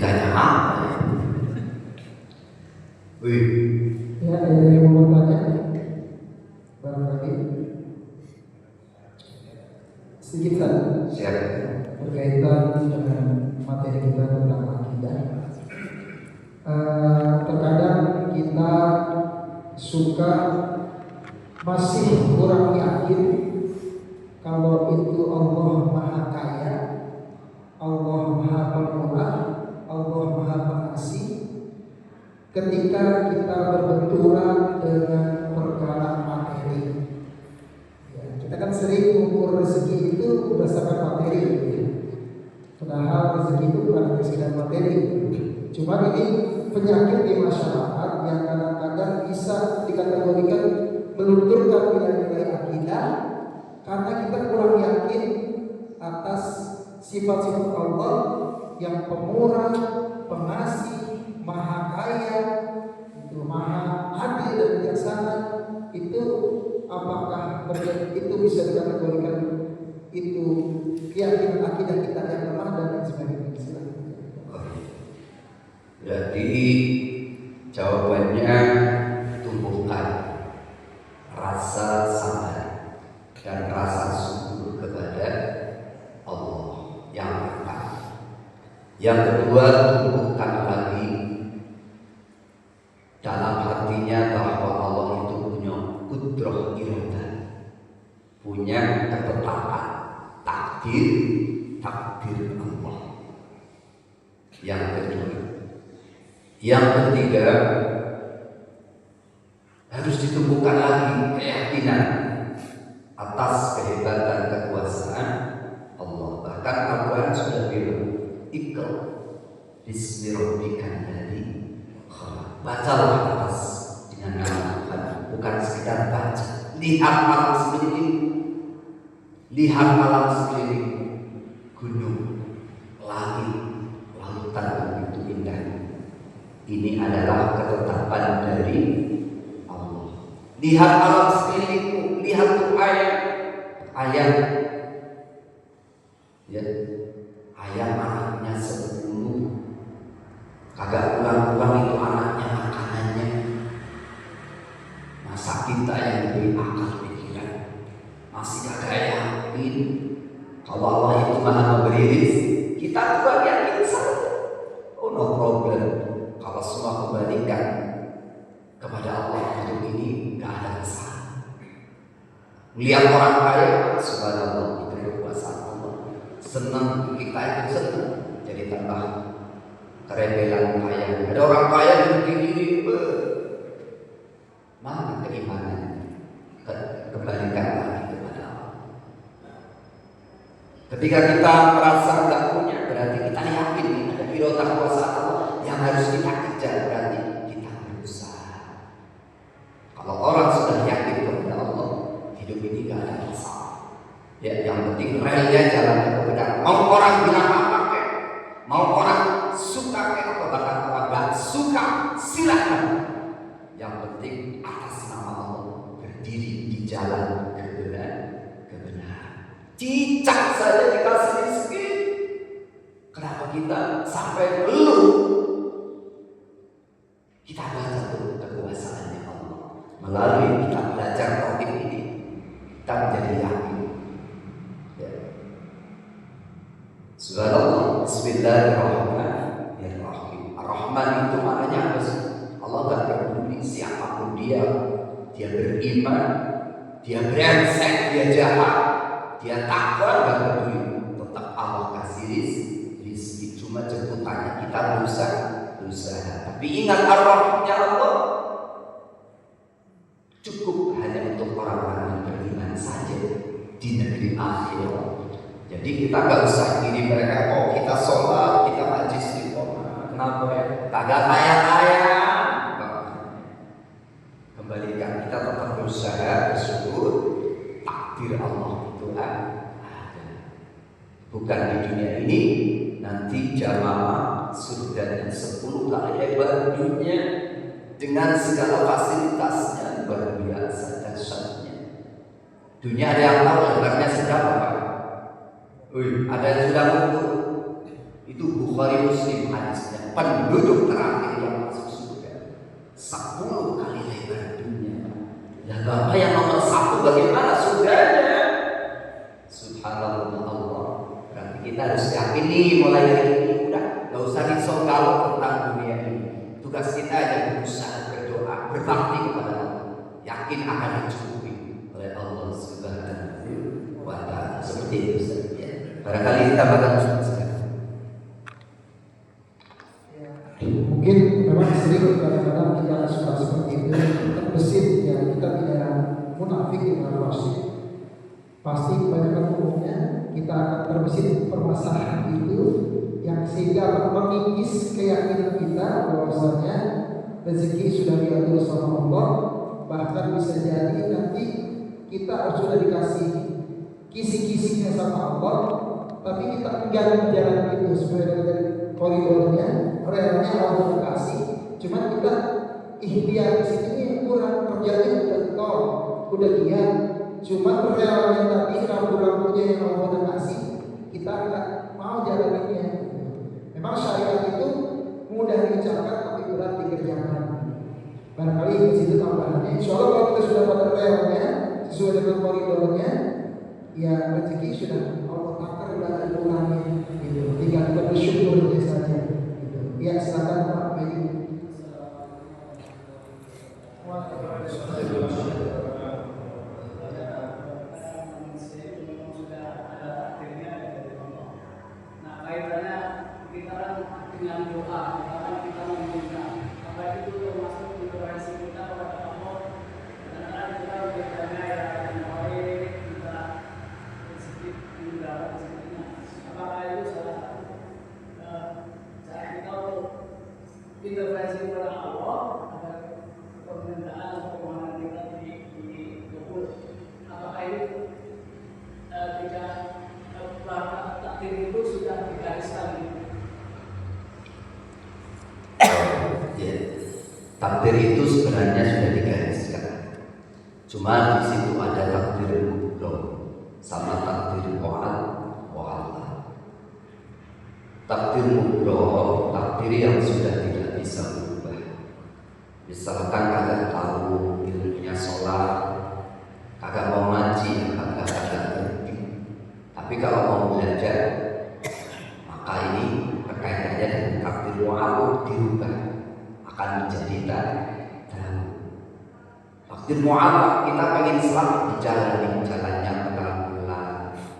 Ceritanya apa ya? Wih. Ya, ada yang mau bertanya? Barangkali sedikit saja. Siap. Berkaitan dengan materi kita tentang akidah. Terkadang kita suka masih kurang yakin kalau itu Allah Maha Kaya, Allah Maha Pemurah, Allah Maha Pengasih. Ketika kita berbenturan dengan perkara materi, ya, kita kan sering mengukur rezeki itu berdasarkan materi, ya. Padahal rezeki itu bukan sekedar materi. Cuma ini penyakit di masyarakat yang kadang-kadang bisa dikategorikan melunturkan nilai-nilai akidah karena kita kurang yakin atas sifat-sifat Allah yang pemurah, pengasih, Maha Kaya, itu Maha Adil dan bijaksana. Itu apakah itu bisa dikategorikan itu keyakinan akidah kita yang lemah dan lain sebagainya? Jadi jawabannya tumbuhkan rasa sabar dan rasa syukur kepada Allah yang pertama. Yang kedua, tumbuhkan lagi dalam hatinya bahwa Allah itu punya kudrah iradah, punya ketetapan takdir Allah. Yang kedua. Yang ketiga, harus ditumbuhkan lagi keyakinan atas kehebatan kekuasaan Allah. Bahkan Al-Quran sudah bilang, Iqra bismi rabbikal ladzi khalaq. Bacalah atas dengan nama Tuhan, bukan sekedar baca. Lihat alam sekeliling, lihat alam sekeliling, gunung, langit, lautan begitu indah. Ini adalah ketetapan dari Allah. Lihat alam sekelilingmu, lihat tuh ayam, ya, ayam anaknya 10, kagak pulang-pulang itu anaknya makanannya. Masa kita yang lebih akal pikiran masih kagak yakin kalau Allah itu Maha memberi rezeki, kita juga yakin saja. Oh, no problem. Kalau semua kembalikan kepada Allah, hidup ini gak ada masalah. Melihat orang kaya, subhanallah, itu kekuasaan Allah. Senang kita itu senang, jadi tambah kerebelan kaya. Ada orang kaya yang begini, mana keimanan? Kembalikan lagi kepada Allah. Ketika kita merasa gak punya, berarti kita yakin ada irodah kuasa Allah yang harus kita kejar, berarti kita berusaha. Kalau orang sudah yakin kepada Allah, hidup ini gak ada masalah. Ya, yang penting relnya jalannya kebenar. Mau orang bilang apa kek, mau orang suka kek, atau bahkan orang gak suka, silakan. Yang penting atas nama Allah berdiri di jalan kebenaran. Cicak saja dikasih rezeki. Kenapa kita sampai belum? Kita baca tuh kekuasaannya Allah. Melalui kita belajar tauhid ini, kita menjadi yakin. Ya. Subhanallah, Bismillahirrahmanirrahim. Ar-Rahman itu maknanya apa sih? Allah gak peduli siapapun dia beriman, dia brengsek, dia jahat, dia takwa, gak peduli. Tetap Allah kasih rizki. Cuma jemputannya kita berusaha. Tapi ingat ar-Rahmannya Allah cukup hanya untuk orang-orang yang beriman saja di negeri akhirat. Jadi kita gak usah kirim mereka, oh kita sholat, kita majlis di rumah. Kenapa ya? Kagak kaya-kaya. Kembalikan, kita tetap berusaha, bersyukur. Takdir Allah itu ada. Bukan di dunia ini, nanti jamaah surganya 10 kali lebar dunia dengan segala fasilitasnya luar biasa dahsyatnya. Dunia ada yang tahu lebarnya seberapa, Pak? Ada yang sudah mengukur. Itu Bukhari Muslim hadisnya. Penduduk terakhir yang masuk surga 10 kali lebar dunia. Ya Bapak yang nomor 1 bagaimana surganya? Subhanallah Allah. Berarti kita harus yakin nih mulai hari ini udah gak usah risau kalau tentang dunia ini. Tugas kita hanya berusaha berdoa, berbakti kepada Allah. Yakin akan dicukupi oleh Allah Subhanahu wa Ta'ala. Seperti itu Ustaz. Ya. Barangkali kita bakal mungkin memang sering kadang-kadang kita suka seperti itu, terbesit ya, kita tidak munafik di dalam pasti kebanyakan umumnya kita akan terbesit permasalahan itu yang sehingga mengikis keyakinan kita bahwasanya rezeki sudah diatur sama Allah. Bahkan bisa jadi nanti kita sudah dikasih kisi-kisinya sama Allah, tapi kita enggan jalan itu sesuai dengan koridornya, relnya Allah kasih. Cuman kita ikhtiar di sini kurang, kerjanya udah tol, udah giat. Cuman relnya tadi rambu-rambunya yang Allah kasih, kita nggak mau jalaninnya. Memang syariat itu mudah diucapkan tapi berat dikerjakan. Barangkali di situ tambahannya. Insya Allah kalau kita sudah pada relnya sesuai dengan koridornya, ya rezeki sudah Allah takar, sudah ada kurangnya. Gitu. Tinggal kita bersyukur saja. Gitu. Ya silakan Pak Medi. Dengan doa, kita meminta, apa itu termasuk intervensi kita kepada Allah. Karena kita bertanya ya yang baik, kita sedikit mendapat sedikitnya. Apakah itu salah satu cara kita untuk intervensi kepada Allah agar permintaan atau permohonan kita dikabul? Apakah itu tidak takdir itu sudah digariskan? Ya, takdir itu sebenarnya sudah digariskan. Cuma di situ ada takdir mubrom sama takdir mu'allaq. Takdir mubrom, takdir yang sudah tidak bisa berubah. Misalkan kagak tahu ilmunya sholat, kagak mau ngaji, kagak ngerti. Tapi kalau mau belajar, maka ini berkaitannya dengan takdir mu'allaq dirubah, akan menjadi tahu. Takdir mu'allaq, kita pengen selamat di jalannya pelan-pelan,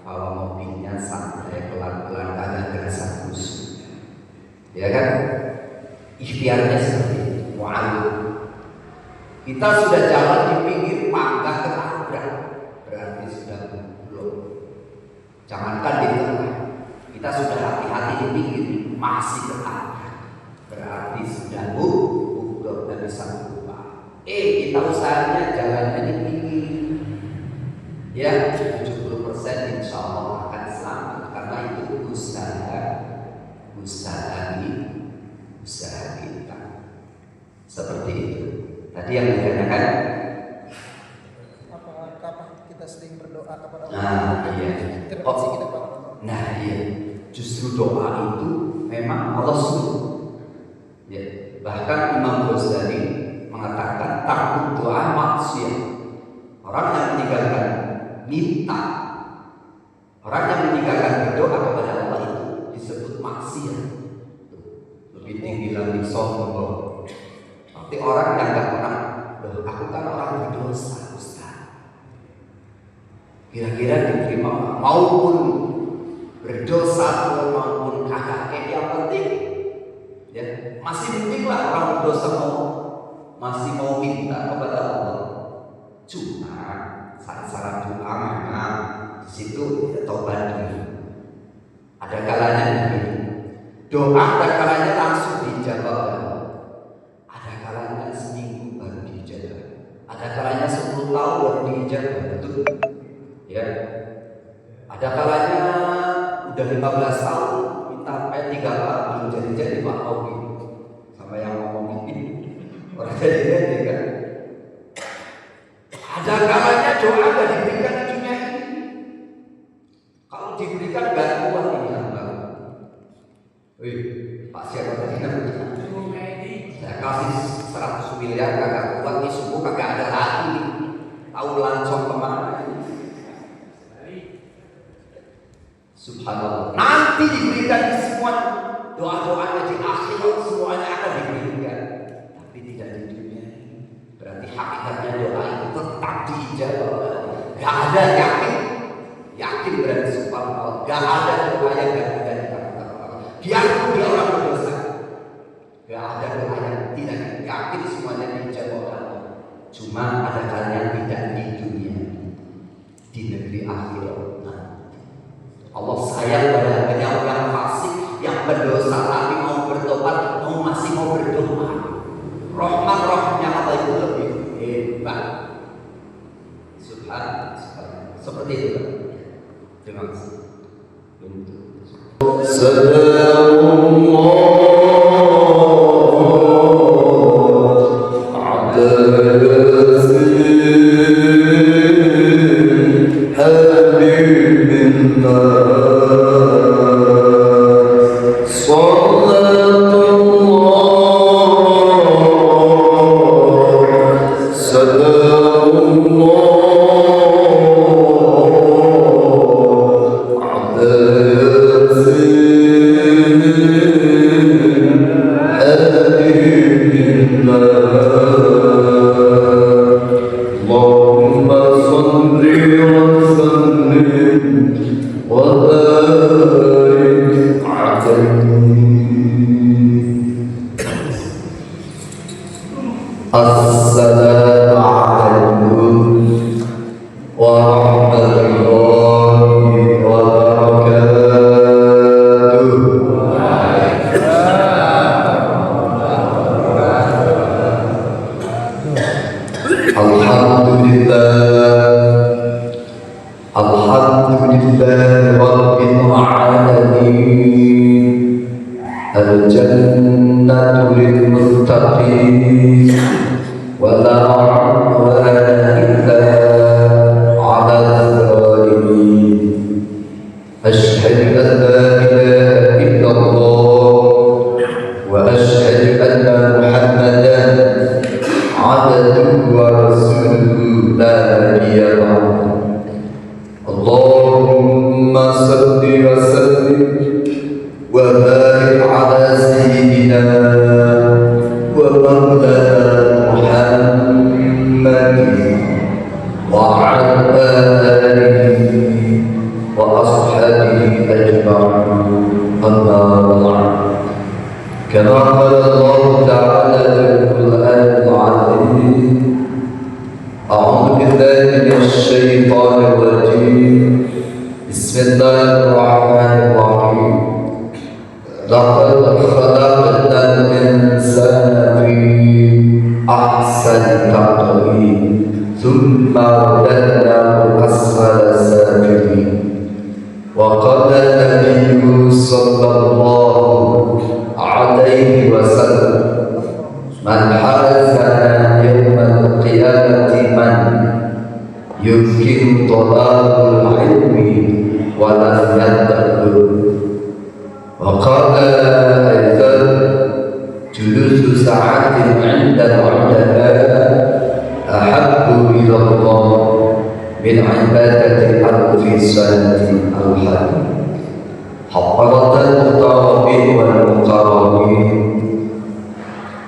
bawa mobilnya santai pelan-pelan, kagak gerasa kusut, ya kan? Ikhtiarnya seperti itu, mu'allaq. Kita sudah jalan di pinggir pagar ketabrak, berarti sudah belum. Jangankan di tengah, kita sudah hati-hati di pinggir, masih ketabrak, berarti sudah belum dari sang lupa. Kita usahanya jalannya di pinggir, ya 70% insya Allah akan selamat karena itu usaha kita. Seperti itu. Tadi yang ditanyakan, Apakah kita sering berdoa kepada Allah? nah iya. Intervensi kita kepada Allah. Nah iya. Justru doa itu memang Allah suruh. Ya, bahkan Imam Ghazali mengatakan takut doa maksiat. Orang yang meninggalkan minta, orang yang meninggalkan berdoa kepada Allah itu disebut maksiat. Lebih tinggi lagi sombong. Tapi orang yang nggak pernah, aku kan orang berdosa, Ustaz. Kira-kira diterima maupun berdosa maupun kakak, yang penting ya masih penting lah orang berdosa masih mau minta kepada Allah. Cuma syarat doa memang di situ ya, taubat dulu. Ada kalanya begini, doa ada kalanya langsung dijawab, ada kalanya seminggu baru dijawab, ada kalanya 10 tahun baru dijawab, betul ya. Ada kalanya udah 15 tahun minta 3 tahun belum jadi Pak Obi sama yang ngomong ini orang jadi kan. Ada kalanya doa gak diberikan di dunia ini. Kalau diberikan gak kuat ini hamba. kasih 100 miliar kagak kuat nih, suku kagak ada lagi. Tahu lancong kemana? Subhanallah. Nanti diberikan semua doa-doanya di akhirat, semuanya akan diberikan. Tapi tidak di dunia. Berarti hakikatnya doa itu tetap dijawab. Gak ada yakin berarti subhanallah. Gak ada doa yang gak ada dikabulkan Allah. Biarpun dia orang berdosa, gak ada doa yang tidak yakin semuanya dijawab Allah. Cuma ada kalian tidak di dunia, di negeri akhirat. Allah sayang pada yang fasik, yang berdosa tapi mau bertobat, masih mau berdoa. Rahmat-rahmatnya Allah itu lebih hebat. Subhanallah. Seperti itu. Terima kasih.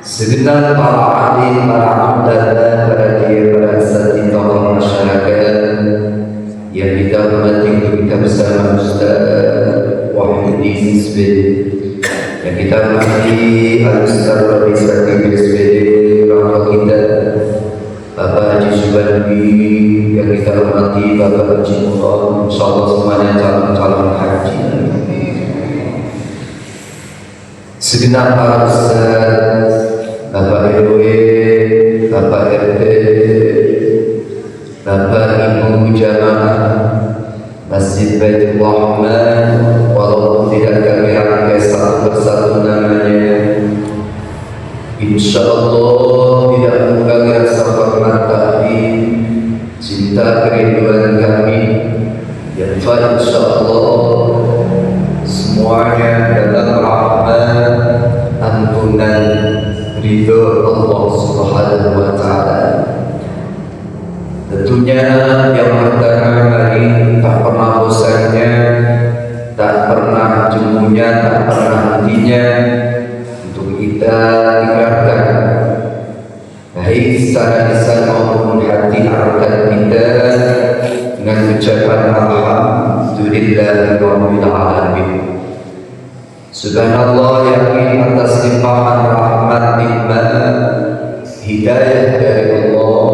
Segenap para alim, para amdana, para kiai, para asatidz, tokoh masyarakat yang kita hormati, kita bersama Ustaz Wahyuddin SPD, yang kita hormati Al-Ustaz Administratif SPD, orang kita Bapak Haji Subandi, yang kita hormati Bapak Haji Mullah, insyaallah semuanya calon-calon haji. Segenap para ustaz, Bapak RW, Bapak RT, Bapak Ibu jamaah Masjid Baitul Rahman, walaupun tidak kami rangkai satu persatu namanya, insyaallah tidak mengurangi rasa hormat kami, cinta kerinduan kami, yang insyaallah semuanya dalam rahmat, ampunan, ridho Allah Subhanahu wa Ta'ala. Tentunya yang pertama kali tak pernah bosannya, tak pernah jemuhnya, tak pernah hentinya untuk kita tingkatkan baik secara lisan maupun hati harkat kita dengan ucapan alhamdulillah rabbil alamin. Subhanallah, yakin atas limpahan rahmat nikmat hidayah dari Allah.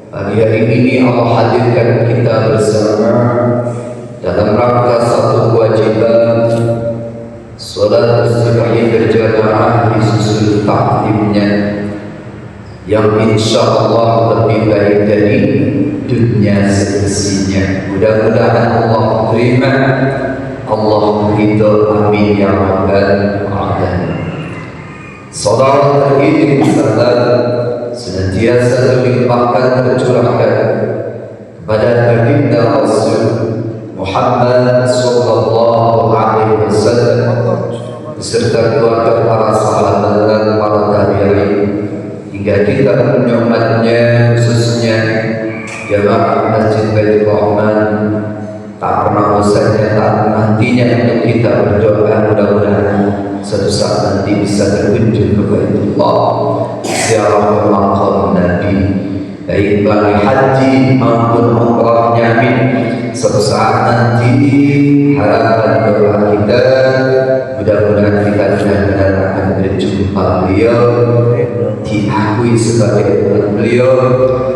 Pagi hari ini Allah hadirkan kita bersama dalam rangka satu kewajiban salat subuh berjamaah disusul taklimnya yang insya Allah lebih baik dari dunia semestinya. Mudah-mudahan Allah terima, Allah ridho, amin ya rabbal alamin. Saudara terkini salat senantiasa dilimpahkan tercurahkan kepada baginda Rasul Muhammad sallallahu alaihi wasallam beserta keluarga, para sahabat dan para tabi'in hingga kita menyumatnya, khususnya jamaah Masjid Baitur Rahman. Tak pernah bosannya, tak pernah hentinya untuk kita berdoa, mudah-mudahan suatu saat nanti bisa terkunjung ke Baitullah, ziarah ke makam Nabi, baik melalui haji maupun umrahnya. Amin. Suatu saat nanti harapan doa kita, mudah-mudahan kita benar-benar akan berjumpa beliau, diakui sebagai umat beliau,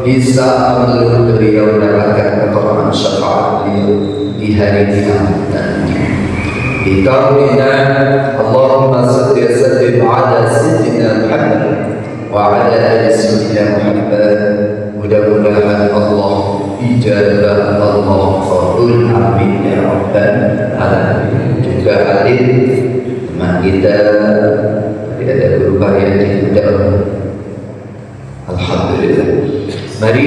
bisa memeluk beliau, mendapatkan keutamaan syafaat beliau di hari kiamat nanti. Di kaunina Allahumma salli wa sallim ala sayyidina Muhammad wa ala ali sayyidina Muhammad. Mudah-mudahan Allah ijabah, Allah qabul, amin ya rabbal alamin. Juga hadir teman kita, tidak ada berubah yang tidak. Alhamdulillah. Mari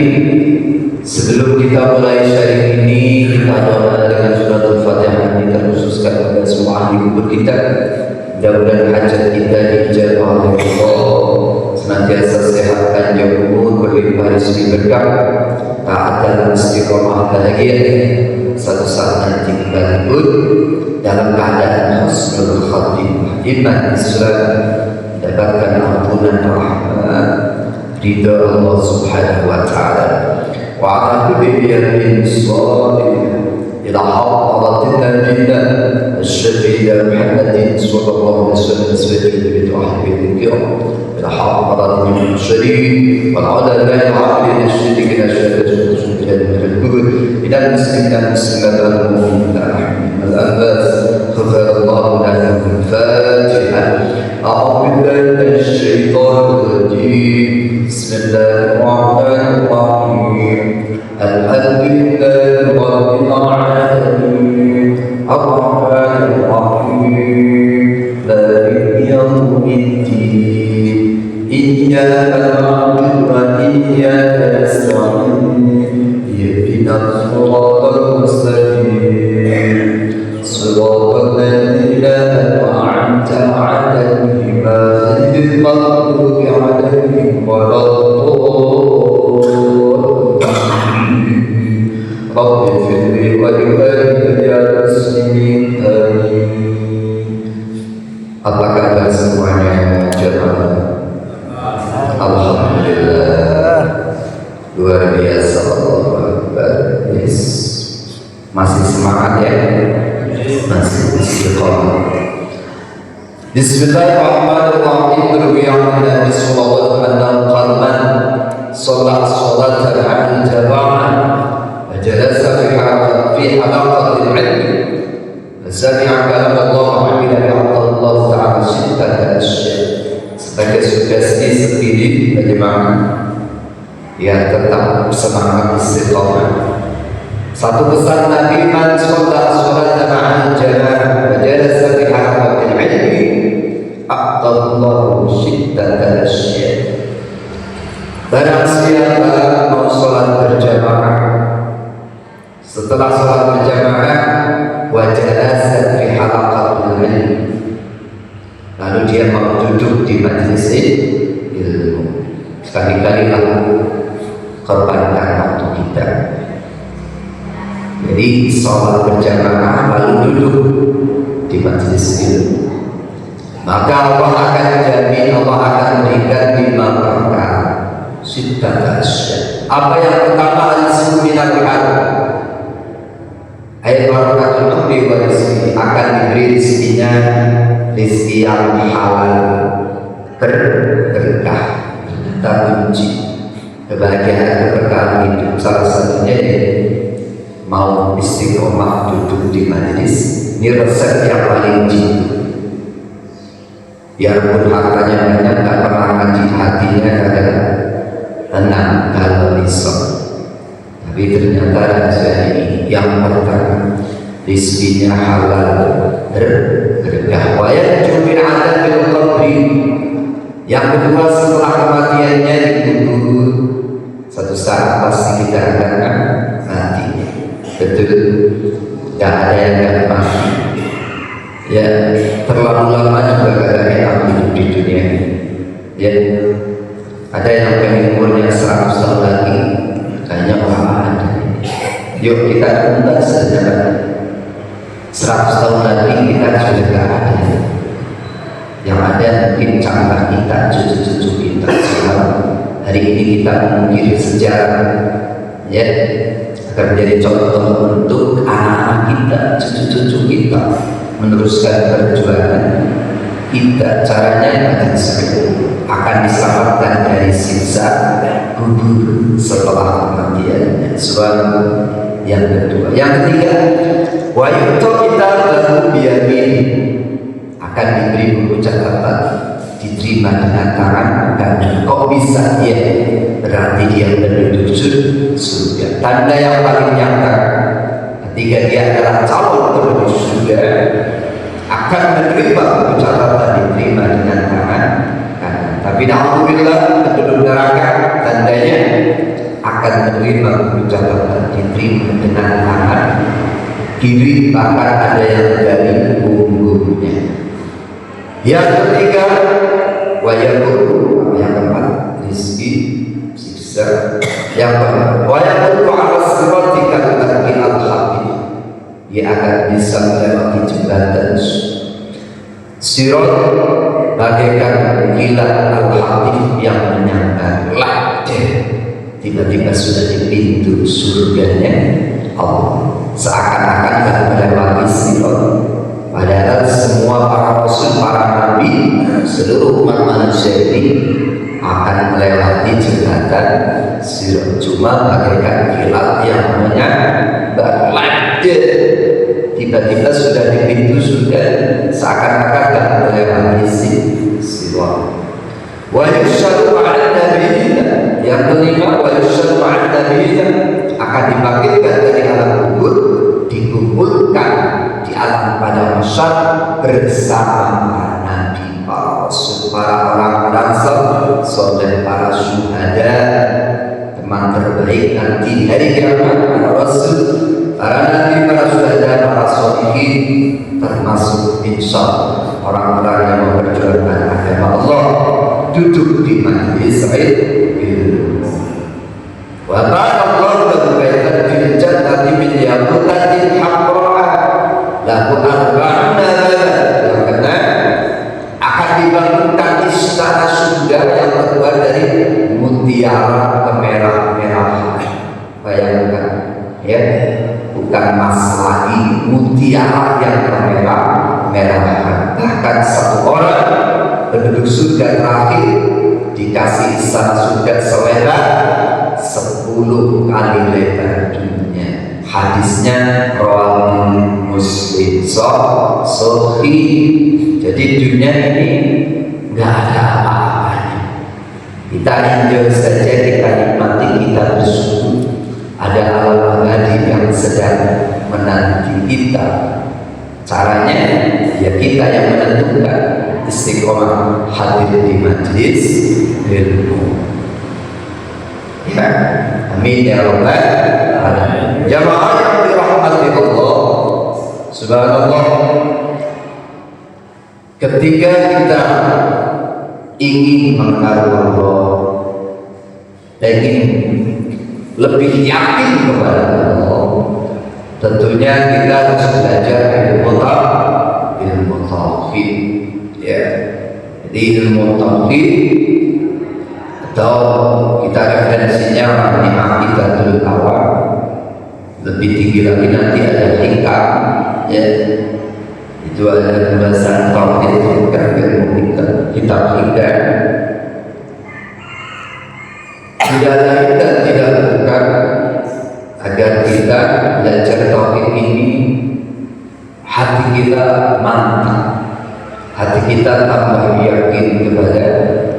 sebelum kita mulai sharing ini, kita doa dengan suratul Fatihah ini terkhususkan kepada semua ahli kubur kita. Mudah-mudahan hajat kita dijabah oleh Allah, senantiasa sehat panjang umur, berlimpah rezeki berkah, taat dalam istiqomah bahagia. Suatu saat nanti kita hidup dalam keadaan husnul khatimah, iman Islam, mendapatkan ampunan rahmat ridha Allah Subhanahu wa Ta'ala. Wa ala kulli yawmin salih ila hadratina jidda الشفيع محمد صلى الله عليه وسلم سيد بتوحيد الكرام إلى حضرة الشريف والعلماء العاملين الشريك إلى المسلمين المسلمات والمؤمنين الأنباس غفر الله لهم الفاتحة. أعوذ بالله من الشيطان الرجيم. بسم الله الرحمن الرحيم. الحمد لله رب العالمين الرحمن الرحيم مالك يوم الدين إياك نعبد وإياك نستعين اهدنا الصراط المستقيم صراط الذين أنعمت عليهم غير المغضوب عليهم ولا الضالين. رب اغفر لي ولوالدي المسلمين آمين. Apa kabar semuanya jemaah? Alhamdulillah, luar biasa, Allahu Akbar. Yes. Masih semangat ya? Masih istiqomah. Bismillahirrahmanirrahim. Berwiyah Nabi sallallahu alaihi wasallam qalman salat salatan al jamaah وجلس في حلقة العلم فسمع كلام الله وعمل بعد الله تعالى ستة أشياء. Sebagai sugesti sendiri bagaimana ya tetap semangat istiqomah. Satu pesan Nabi, man sholat ma'al jamaah wa jalasa fi halaqatil ilmi a'tallahu syiddata asya'. Barang siapa mau sholat berjamaah, setelah sholat berjamaah wa jalasa fi halaqatil ilmi, lalu dia mau duduk di di majelis ilmu. Sekali-kali aku korbankan waktu kita. Jadi sholat berjamaah lalu duduk di majelis ilmu, maka Allah akan jamin, Allah akan berikan 5 perkara. Apa yang pertama? Al-rizqu minal halal. Ayat barakatul umri wa rizqi, akan diberi rizkinya rizki yang halal, berkah, tak kunci kebahagiaan keberkahan hidup. Salah satunya mau istiqomah duduk di majelis. Ini resep yang paling jitu. Biarpun hartanya banyak, tak pernah ngaji, hatinya kadang tenang kalau risau. Tapi ternyata ada ini yang pertama, rizkinya halal, berkah. Wa yanju min adzabil qabri. Yang kedua, setelah kematiannya dikubur, satu saat pasti kita akan mati. Betul, tidak ada yang akan mati. Ya, terlalu lama juga gak enak hidup di dunia ini. Ya, ada yang pengen umurnya 100 tahun lagi, kayaknya orang ada. Yuk kita tunda saja. 100 tahun lagi kita sudah gak ada. Yang ada mungkin campak kita, cucu-cucu kita. Sekarang hari ini kita mengukir sejarah, ya, akan menjadi contoh untuk anak-anak kita, cucu-cucu kita, meneruskan perjuangan kita. Caranya akan diselamatkan dari siksa kubur setelah kematian. Suatu yang kedua. Yang ketiga, wa yu'ta kitabahu biyamin, akan diberi buku catatan, diterima dengan tangan kanan. Kok bisa? Ya, berarti dia penduduk surga. Tanda yang paling nyata ketika dia adalah calon penduduk surga, akan menerima buku catatan, diterima dengan tangan kanan. Tapi alhamdulillah penduduk neraka, tandanya akan menerima buku catatan, diterima dengan tangan kiri, bahkan ada yang dari punggungnya. Yang ketiga, wayakul, yang keempat, rizki, siksa. Yang keempat, wayakul ala sirati kaltaqi al-habib, dia akan bisa melewati jembatan sirat bagaikan kilat al-habib yang menyambar lajah. Tiba-tiba sudah di pintu surganya Allah, seakan-akan akan melewati sirat. Padahal semua para rasul, para nabi, seluruh umat manusia ini akan melewati jembatan sirat, cuma bagaikan kilat yang menyambar lajah. Tiba-tiba sudah di pintu surga, seakan-akan akan melewati sirat. Wa yusyadu ma'an nabiyina. Yang kelima, wa yusyadu ma'an nabiyina, akan dibangkitkan dari alam kubur, dikumpulkan di alam pada masyar bersama para nabi, para rasul, para orang-orang soleh, para syuhada, teman terbaik nanti di hari kiamat, para rasul, para nabi, para syuhada, para sholihin, termasuk insyaallah orang-orang yang memperjuangkan agama Allah, duduk di majelis ilmu. Wa barakallahu lahu baitan fil jannati min yaqutatin hamra lahu arba'una, yang kena akan dibangunkan istana surga yang terbuat dari mutiara kemerah-merahan. Bayangkan, ya, bukan emas lagi, mutiara yang kemerah-merahan. Bahkan satu orang penduduk surga terakhir dikasih istana surga selebar 10 kali lebar dunia. Hadisnya rawahul Muslim sahih. Jadi dunia ini nggak ada apa-apanya. Kita enjoy saja, kita nikmati, kita bersyukur. Ada alam abadi yang sedang menanti kita. Caranya ya kita yang menentukan, istiqomah hadir di majelis ilmu. Ya, amin ya rabbal alamin. Jamaah yang dirahmati Allah subhanallah, ketika kita ingin mengenal Allah, ingin lebih yakin kepada Allah, tentunya kita harus belajar ilmu tauhid, ya. Jadi ilmu tauhid atau kita referensinya di Aqidatul Awam, lebih tinggi lagi nanti ada hikam, ya. Itu ada pembahasan tauhid kan ilmu kitab hikam. Tidak lain dan tidak bukan agar kita belajar tauhid ini hati kita mantap, hati kita tambah yakin kepada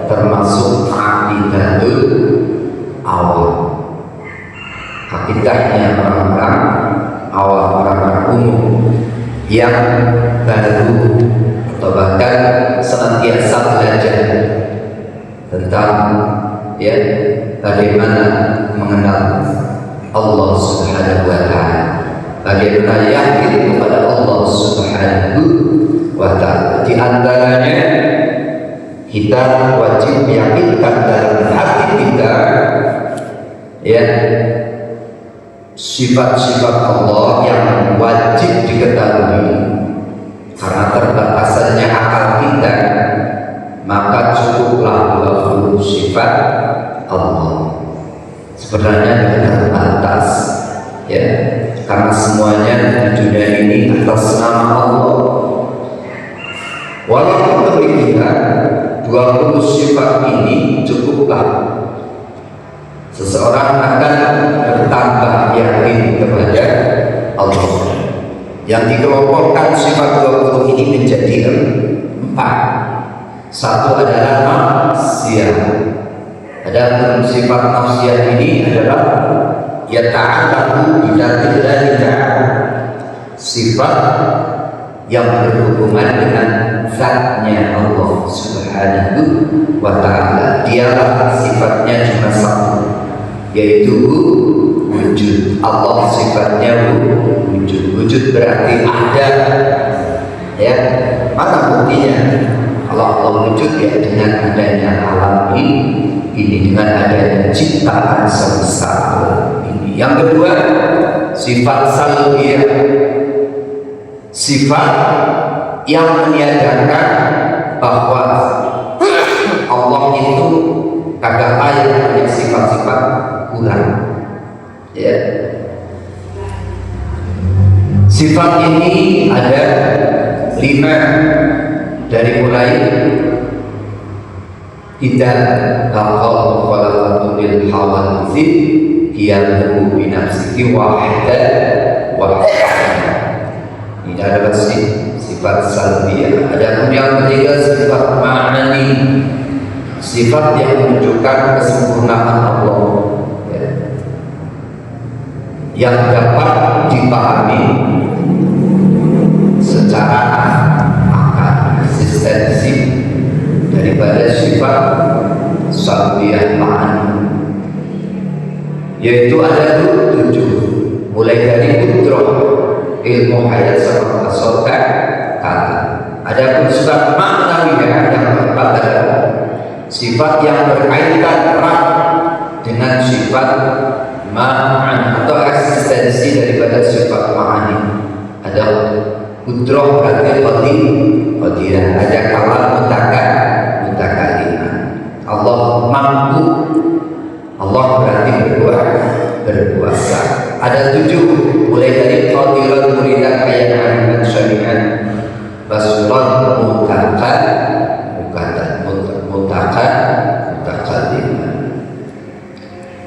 termasuk Aqidatul Awam, akidahnya orang-orang awam, orang-orang umum yang baru atau bahkan senantiasa belajar tentang, ya, bagaimana mengenal Allah Subhanahu wa Ta'ala, bagaimana yakin kepada Allah Subhanahu wa Ta'ala. Di antaranya kita wajib meyakinkan dalam hati kita, ya, sifat-sifat Allah yang wajib diketahui. Karena terbatasannya akal kita, maka cukuplah 20 sifat Allah. Sebenarnya tidak terbatas, ya, karena semuanya di dunia ini atas nama Allah. Walaupun demikian, 20 sifat ini cukuplah seseorang akan bertambah yakin kepada Allah. Yang dikelompokkan sifat 20 ini menjadi 4. Satu adalah maksiat. Ada sifat maksiat ini adalah yata'allaqu bidzatillahi ta'ala, sifat yang berhubungan dengan zatnya Allah Subhanahu wa Ta'ala. Dialah sifatnya cuma satu, yaitu wujud. Allah sifatnya wujud. Wujud berarti ada, ya. Mana buktinya? Kalau Allah wujud, ya dengan adanya alam ini, dengan adanya ciptaan semesta ini. Yang kedua, sifat salbiyah, sifat yang meniadakan bahwa Allah itu kagak layak punya sifat-sifat kurang, ya. Sifat ini ada 5, dari mulai tidak kalau khalaqatul hawadits qiyamuhu bi nafsihi wahidah. Ini adalah sifat salbiyah. Ada yang ketiga sifat ma'ani, sifat yang menunjukkan kesempurnaan Allah, ya, yang dapat dipahami secara akal, eksistensi daripada sifat salbiyah ma'ani, yaitu ada 7, mulai dari kudrah, ilmu hayat sama kesokan kata. Ada pun sifat ma'nawiyah yang keempat adalah sifat yang berkaitan erat dengan sifat ma'an atau eksistensi daripada sifat ma'ani. Ada kudrah berarti qadirah, ada kalam mutakalimah. Allah mampu, Allah berarti berkuasa. Ada 7, mulai dari qadirun muridan ayat aliman syari'an basuran mutakalimah.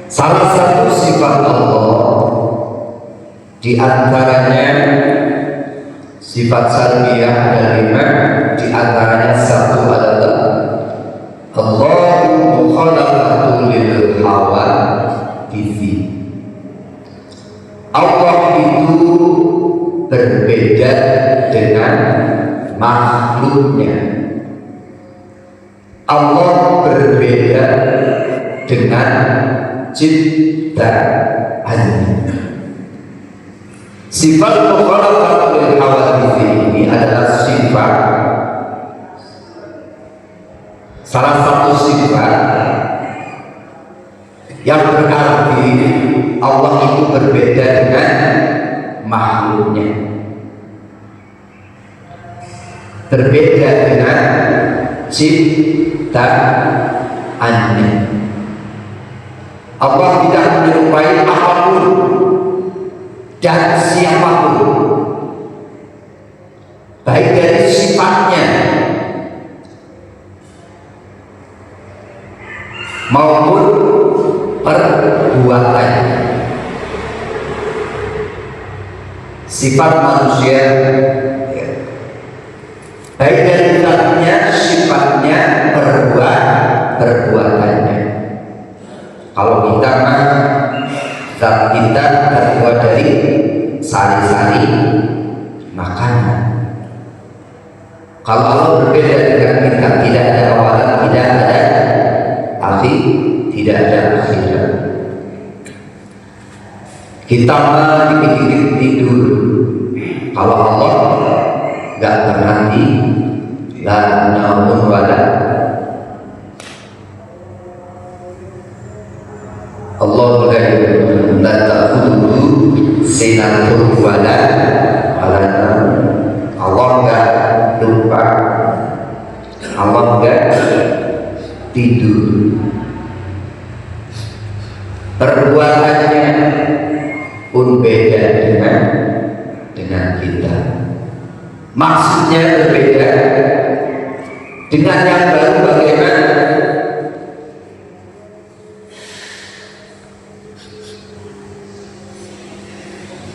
Salah satu sifat Allah di antaranya sifat salbiyah ada 5, di antaranya satu adalah Allahu khalaqatul lil hawadits. Allah itu berbeda dengan makhluknya. Allah berbeda dengan ciptaannya. Sifat mukhalaqatul hawadits ini adalah salah satu sifat yang berarti Allah itu berbeda dengan makhluknya, berbeda dengan ciptaannya. Allah tidak menyerupai apapun dan siapapun, baik dari sifatnya maupun perbuatannya. Sifat manusia, baik dari zatnya, sifatnya, perbuatannya. Kalau kita mah zat kita terbuat dari sari-sari makanan. Kalau Allah berbeda dengan kita, tidak ada awalan, tidak ada akhir, tidak ada akhirat. Kita mah dikit-dikit tidur. Kalau Allah nggak pernah la naumun wala. Allah la ta'khudhuhu sinatun wala naum. Allah nggak lupa, Allah nggak tidur. Perbuatannya pun beda dengan kita. Maksudnya berbeda dengan yang baru. Bagaimana?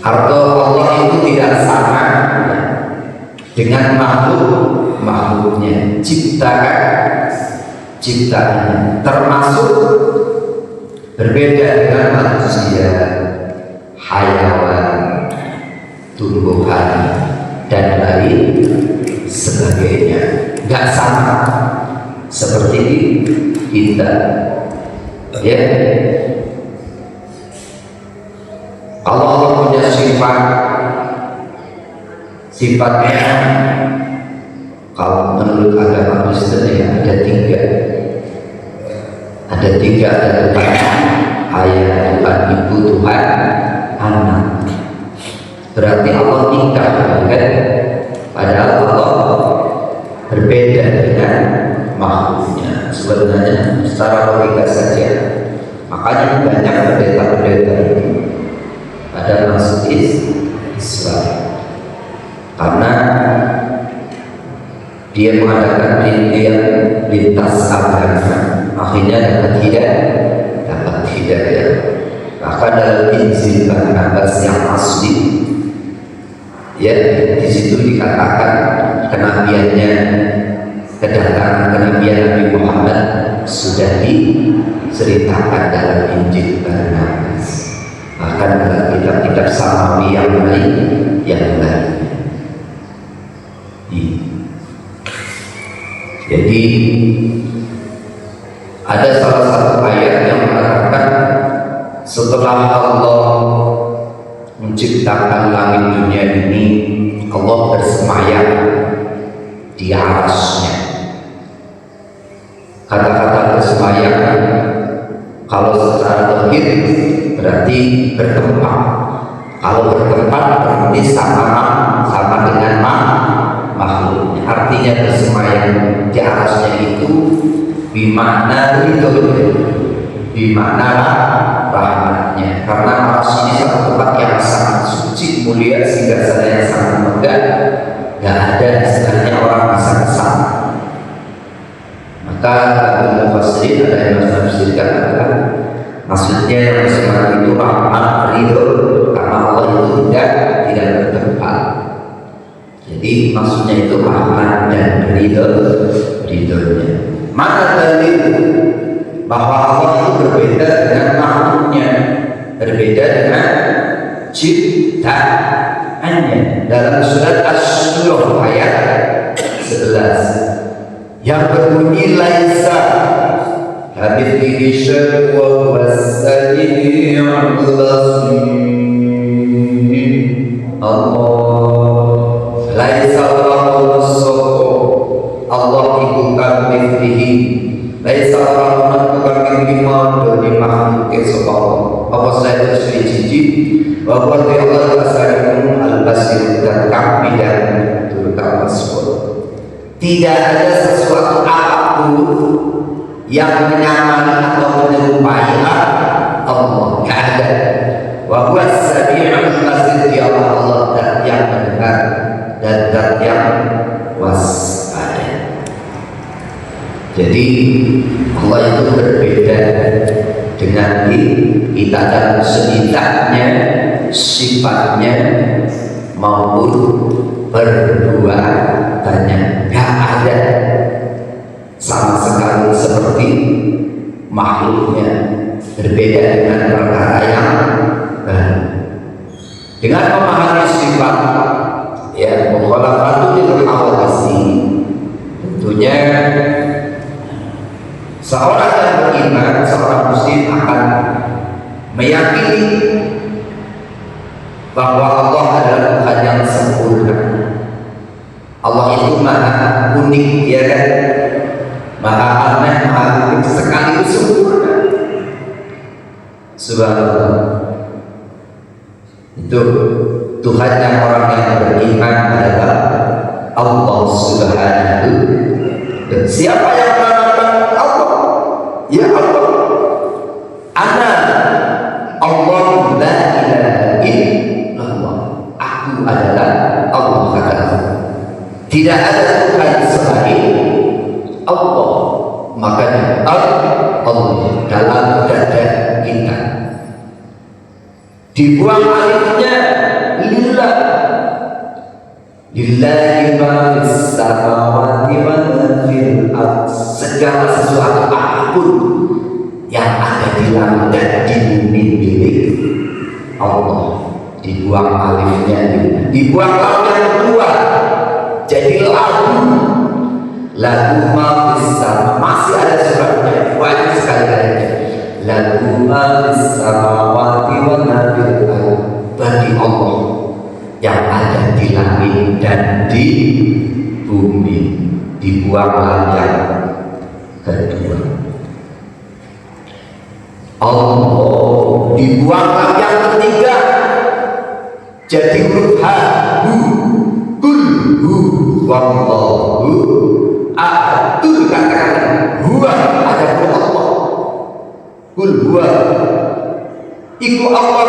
Arto Allah itu tidak sama dengan makhluknya, ciptaannya, termasuk berbeda dengan manusia, hayawan, tumbuhan, dan lain sebagainya. Gak sama seperti kita, ya. Kalau Allah punya sifatnya, kalau menurut agama Kristen ya ada tiga, ada Tuhan ayah, Tuhan ibu, Tuhan anak. Berarti Allah nikah, kan? Padahal Allah berbeda dengan makhluknya. Sebenarnya secara logika saja, makanya banyak pendeta-pendeta itu pada masuk Islam, karena dia mengadakan penelitian lintas agama, akhirnya dapat hidayah. Bahkan dalam Injil Barnabas yang asli, ya, di situ dikatakan kenabiannya, kedatangan kenabian Nabi Muhammad sudah diceritakan dalam Injil Barnabas. Bahkan dalam kitab-kitab Samawi yang lain. Jadi ada salah satu ayat yang mengatakan setelah Allah menciptakan langit dunia ini, Allah bersemayam di arasnya. Kata-kata bersemayam kalau secara logik berarti bertempat. Kalau bertempat berarti sama dengan makhluknya. Artinya bersemayam di arasnya itu bimana ridhonya, bimana rahmatnya. Karena aras ini satu tempat yang sangat suci, mulia, sehingga sana yang sangat megah, gak ada istilahnya orang bisa kesana. Maka mufassirin ada yang menafsirkan adalah maksudnya yang bersemayam itu rahmat, ridho, karena Allah itu tidak bertempat. Jadi maksudnya itu rahmat dan ridhonya. Mana dalil bahwa Allah itu berbeda dengan makhluknya, berbeda dengan ciptaannya? Dalam surat Asy-Syura ayat 11 yang berbunyi laisa kamitslihi syai'un wa huwas samii'ul basir. Allah laisa Allahu Allah iku kamitslihi Laisa orang bukan lima dari makhluk esok apa saya tersuci bahwa dia Allah asalikum al-basir dan kami dan terutama semua. Tidak ada sesuatu apapun yang menyamai atau menyerupai Allah. Tidak ada. Wa huwa as-sami'ul basir, dia Allah dan yang mendengar dan zat yang waspada. Jadi Allah itu berbeda dengan kita dan setidaknya sifatnya maupun perbuatannya gak ada sama sekali seperti makhluknya, berbeda dengan perkara yang baru. Dengan memahami sifat ya mukhalafatu hawadisi, tentunya seorang yang beriman, seorang muslim akan meyakini bahwa Allah adalah Tuhan yang sempurna. Allah itu maha unik, ya kan? Maha aneh, maha unik, sekaligus sempurna. Subhanallah. Itu Tuhan yang orang yang beriman adalah Allah Subhanahu. Dan siapa yang menamakan Allah? Ya Allah. Ana Allah la ilaha illallah. Aku adalah Allah, kata Allah. Tidak ada Tuhan selain Allah. Makanya Allah dalam dada kita. Dibuang alifnya lillah. Lillahi ma fis samawati wa ma fil ardh. Segala sesuatu apapun yang ada di langit dan di bumi milik Allah. Dibuang alifnya lillah. Dibuang lam yang kedua. Jadi lagu ma fis sama, masih ada suratnya, banyak sekali ayatnya. Lagu ma fis samawati wa ma fil ardh. Bagi Allah yang ada di langit dan di bumi. Dibuang yang kedua. Allah. Dibuang yang ketiga. Jadi huruf ha, hu, kul, hu, wallahu ahad. Itu kata-kata huwa, ada pun Allah. Kul huwa, iku Allah,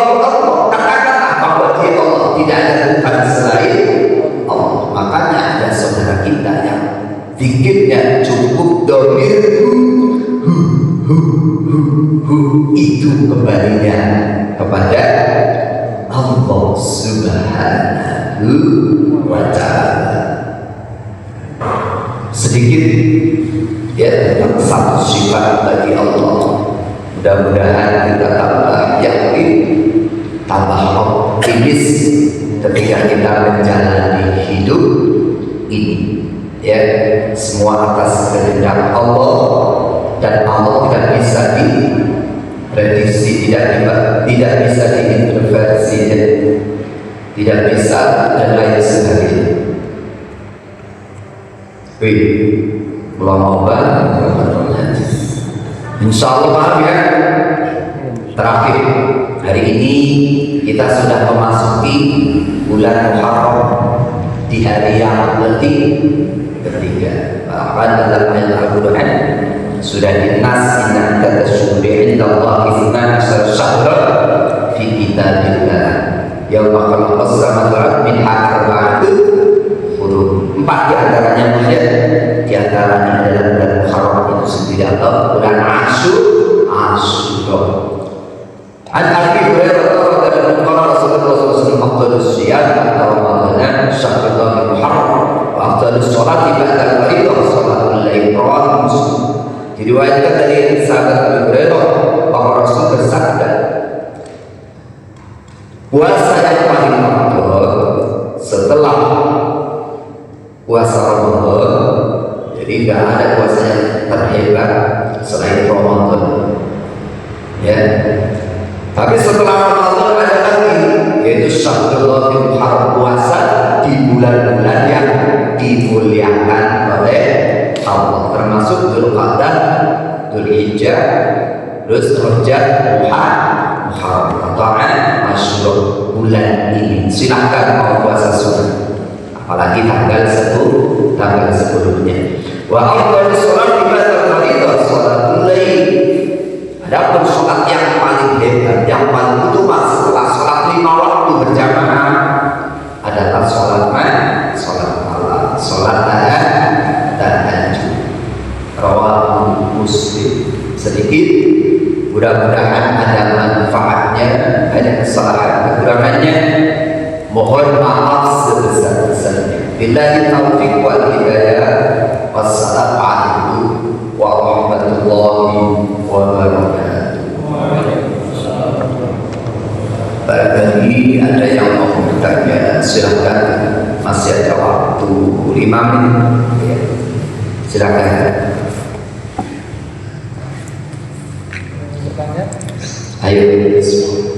kata-kata bahwa dia Allah, tidak ada Tuhan selain Allah. Makanya ada saudara kita yang zikirnya cukup domir itu kembalinya kepada Allah Subhanahu wa ta'ala. Sedikit ya tentang satu sifat bagi Allah. Mudah-mudahan kita tambah yakin, tambah optimis ketika kita menjalani hidup ini. Ya, semua atas kehendak Allah, dan Allah tidak bisa diprediksi, tidak bisa diintervensi, tidak bisa dan lain sebagainya. Belum obat, insya Allah maaf ya. Terakhir hari ini kita sudah memasuki bulan Muharram di hari yang ketiga. Bahkan dalam ayat Al-Quran sudah dinas inna katasyubi indallahi isna asyara syahra fi kitabillah yauma khalaqas samawati wal arda minha arba'atu huruf. 4 diantaranya mulia, diantaranya adalah bulan Muharram itu sendiri atau bulan Asyura. An Abi Hurairah radhiyallahu anhu Rasulullah SAW afdhalus siyam Ramadan syahrul Muharram wa afdhalus sholati ba'da al-fardhi sholatul lail. Rawahu Muslim. Diriwayatkan dari sahabat Abu Hurairah bahwa Rasul bersabda, puasa yang paling afdal setelah puasa Ramadan. Jadi tidak ada puasa yang terhebat selain Ramadan. Ya. Tapi setelah Ramadan ada lagi, yaitu Syahrul Muharram, puasa di bulan-bulan yang dimuliakan oleh Allah, termasuk Dzulqa'dah Dzulhijjah, terus Rajab, Muharram, Ramadan, Masyhur bulan ini. Silahkan mau puasa sunnah. Apalagi tanggal 10-nya. Wa afdhalus sholati ba'da fardhiyah sholatul lail. Adapun sholat yang paling hebat, yang paling utama setelah sholat 5 waktu berjamaah adalah sholat malam, sholat tahajud. Rawahu Muslim. Sedikit, mudah-mudahan ada manfaatnya, ada kesalahan kekurangannya. Mohon maaf sebesar-besarnya. Billahi taufiq wal hidayah. Wassalamualaikum warahmatullahi wabarakatuh. Barangkali ada yang mau bertanya, silakan. Masih ada waktu 5 menit. Ya. Silakan. Ayo semua.